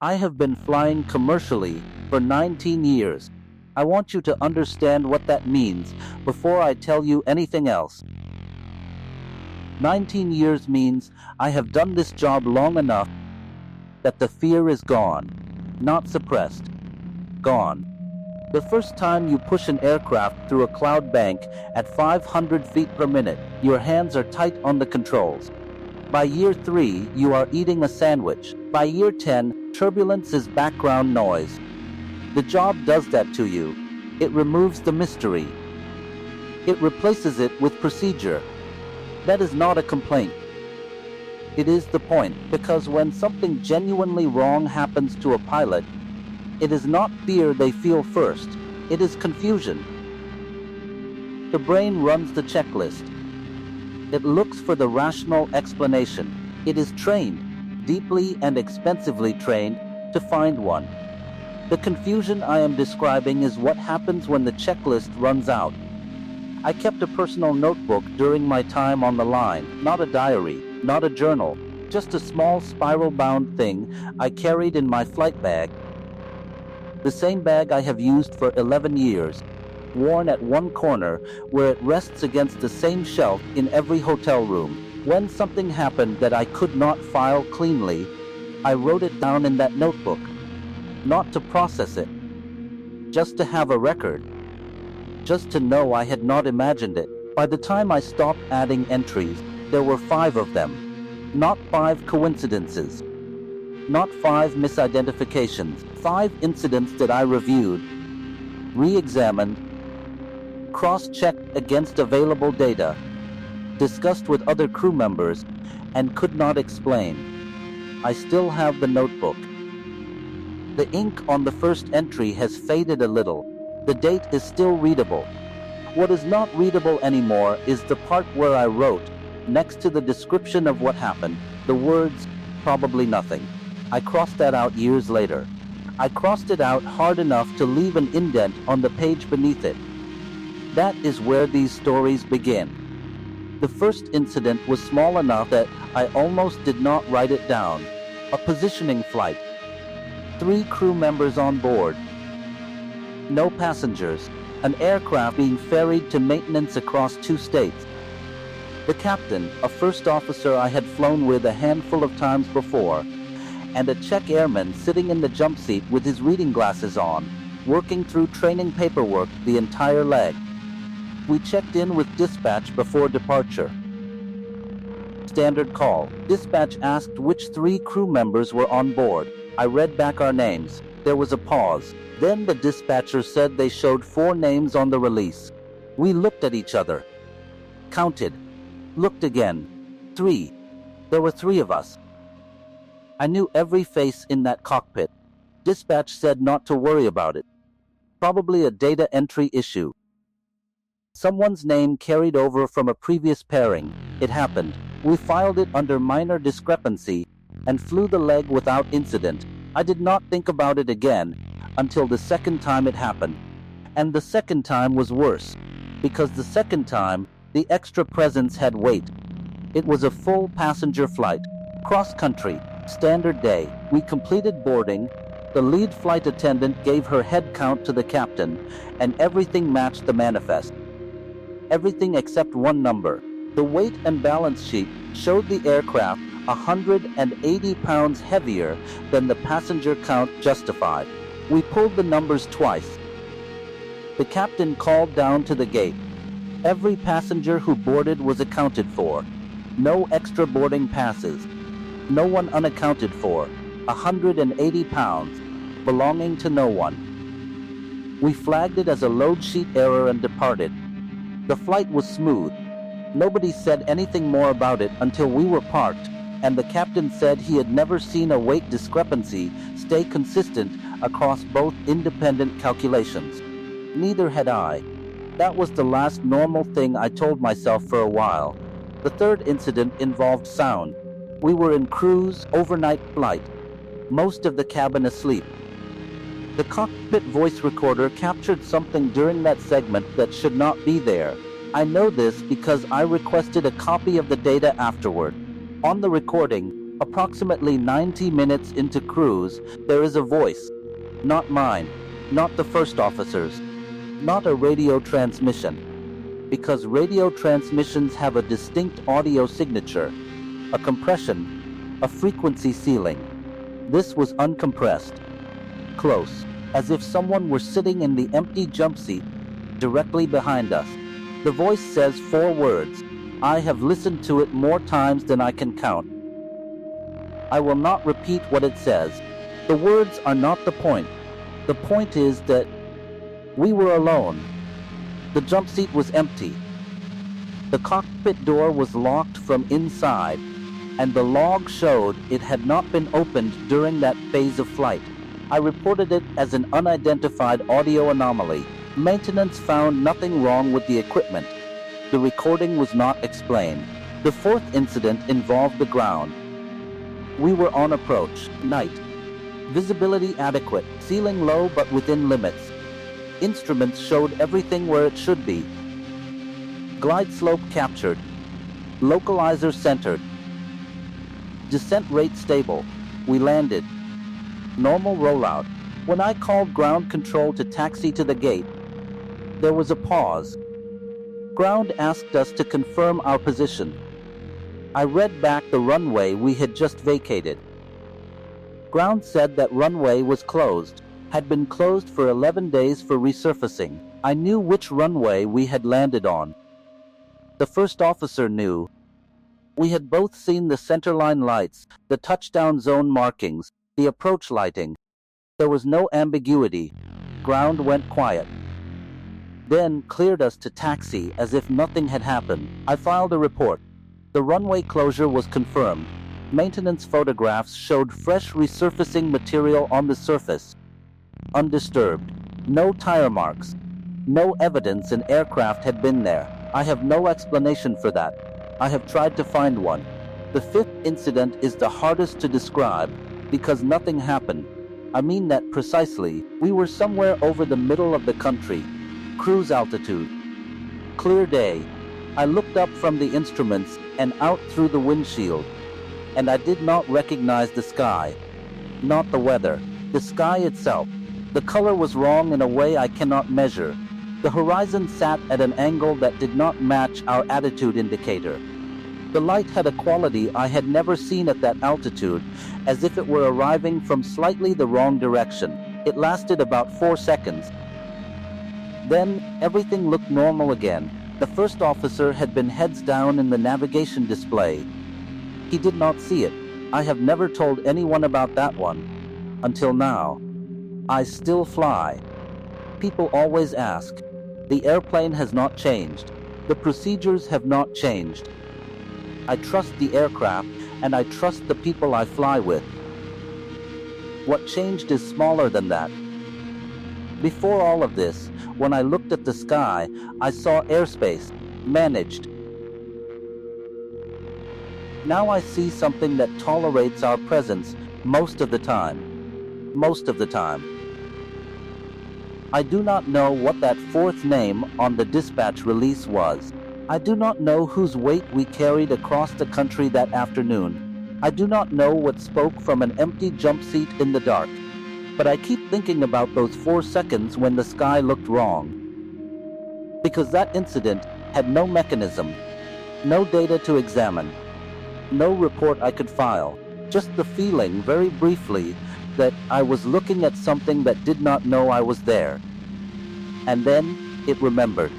I have been flying commercially for 19 years. I want you to understand what that means before I tell you anything else. 19 years means I have done this job long enough that the fear is gone, not suppressed, gone. The first time you push an aircraft through a cloud bank at 500 feet per minute, your hands are tight on the controls. By year 3, you are eating a sandwich. By year 10, turbulence is background noise. The job does that to you. It removes the mystery. It replaces it with procedure. That is not a complaint. It is the point, because when something genuinely wrong happens to a pilot, it is not fear they feel first. It is confusion. The brain runs the checklist. It looks for the rational explanation. It is trained, deeply and expensively trained, to find one. The confusion I am describing is what happens when the checklist runs out. I kept a personal notebook during my time on the line, not a diary, not a journal, just a small spiral-bound thing I carried in my flight bag. The same bag I have used for 11 years, worn at one corner where it rests against the same shelf in every hotel room. When something happened that I could not file cleanly, I wrote it down in that notebook. Not to process it, just to have a record, just to know I had not imagined it. By the time I stopped adding entries, there were 5 of them. Not 5 coincidences, not 5 misidentifications, 5 incidents that I reviewed, re-examined, cross-checked against available data, discussed with other crew members, and could not explain. I still have the notebook. The ink on the first entry has faded a little. The date is still readable. What is not readable anymore is the part where I wrote, next to the description of what happened, the words, "probably nothing." I crossed that out years later. I crossed it out hard enough to leave an indent on the page beneath it. That is where these stories begin. The first incident was small enough that I almost did not write it down. A positioning flight. 3 crew members on board. No passengers. An aircraft being ferried to maintenance across 2 states. The captain, a first officer I had flown with a handful of times before, and a Czech airman sitting in the jump seat with his reading glasses on, working through training paperwork the entire leg. We checked in with dispatch before departure. Standard call. Dispatch asked which 3 crew members were on board. I read back our names. There was a pause. Then the dispatcher said they showed 4 names on the release. We looked at each other. Counted. Looked again. 3. There were 3 of us. I knew every face in that cockpit. Dispatch said not to worry about it. Probably a data entry issue. Someone's name carried over from a previous pairing. It happened. We filed it under minor discrepancy and flew the leg without incident. I did not think about it again until the second time it happened. And the second time was worse, because the second time, the extra presence had weight. It was a full passenger flight, cross-country, standard day. We completed boarding. The lead flight attendant gave her head count to the captain, and everything matched the manifest. Everything except one number. The weight and balance sheet showed the aircraft 180 pounds heavier than the passenger count justified. We pulled the numbers twice. The captain called down to the gate. Every passenger who boarded was accounted for. No extra boarding passes. No one unaccounted for. 180 pounds, belonging to no one. We flagged it as a load sheet error and departed. The flight was smooth. Nobody said anything more about it until we were parked, and the captain said he had never seen a weight discrepancy stay consistent across both independent calculations. Neither had I. That was the last normal thing I told myself for a while. The third incident involved sound. We were in cruise, overnight flight. Most of the cabin asleep. The cockpit voice recorder captured something during that segment that should not be there. I know this because I requested a copy of the data afterward. On the recording, Approximately 90 minutes into cruise, there is a voice. Not mine, not the first officer's, not a radio transmission. Because radio transmissions have a distinct audio signature, a compression, a frequency ceiling. This was uncompressed, close, as if someone were sitting in the empty jump seat directly behind us. The voice says 4 words. I have listened to it more times than I can count. I will not repeat what it says. The words are not the point. The point is that we were alone. The jump seat was empty. The cockpit door was locked from inside, and the log showed it had not been opened during that phase of flight. I reported it as an unidentified audio anomaly. Maintenance found nothing wrong with the equipment. The recording was not explained. The 4th incident involved the ground. We were on approach, night. Visibility adequate, ceiling low but within limits. Instruments showed everything where it should be. Glide slope captured. Localizer centered. Descent rate stable. We landed. Normal rollout. When I called ground control to taxi to the gate, there was a pause. Ground asked us to confirm our position. I read back the runway we had just vacated. Ground said that runway was closed, had been closed for 11 days for resurfacing. I knew which runway we had landed on. The first officer knew. We had both seen the centerline lights, the touchdown zone markings, the approach lighting. There was no ambiguity. Ground went quiet. Then cleared us to taxi as if nothing had happened. I filed a report. The runway closure was confirmed. Maintenance photographs showed fresh resurfacing material on the surface. Undisturbed. No tire marks. No evidence an aircraft had been there. I have no explanation for that. I have tried to find one. The 5th incident is the hardest to describe because nothing happened. I mean that precisely. We were somewhere over the middle of the country. Cruise altitude. Clear day. I looked up from the instruments and out through the windshield, and I did not recognize the sky. Not the weather. The sky itself. The color was wrong in a way I cannot measure. The horizon sat at an angle that did not match our attitude indicator. The light had a quality I had never seen at that altitude, as if it were arriving from slightly the wrong direction. It lasted about 4 seconds. Then, everything looked normal again. The first officer had been heads down in the navigation display. He did not see it. I have never told anyone about that one. Until now. I still fly. People always ask. The airplane has not changed. The procedures have not changed. I trust the aircraft, and I trust the people I fly with. What changed is smaller than that. Before all of this, when I looked at the sky, I saw airspace, managed. Now I see something that tolerates our presence most of the time. Most of the time. I do not know what that 4th name on the dispatch release was. I do not know whose weight we carried across the country that afternoon. I do not know what spoke from an empty jump seat in the dark. But I keep thinking about those 4 seconds when the sky looked wrong. Because that incident had no mechanism, no data to examine, no report I could file, just the feeling, very briefly, that I was looking at something that did not know I was there. And then it remembered.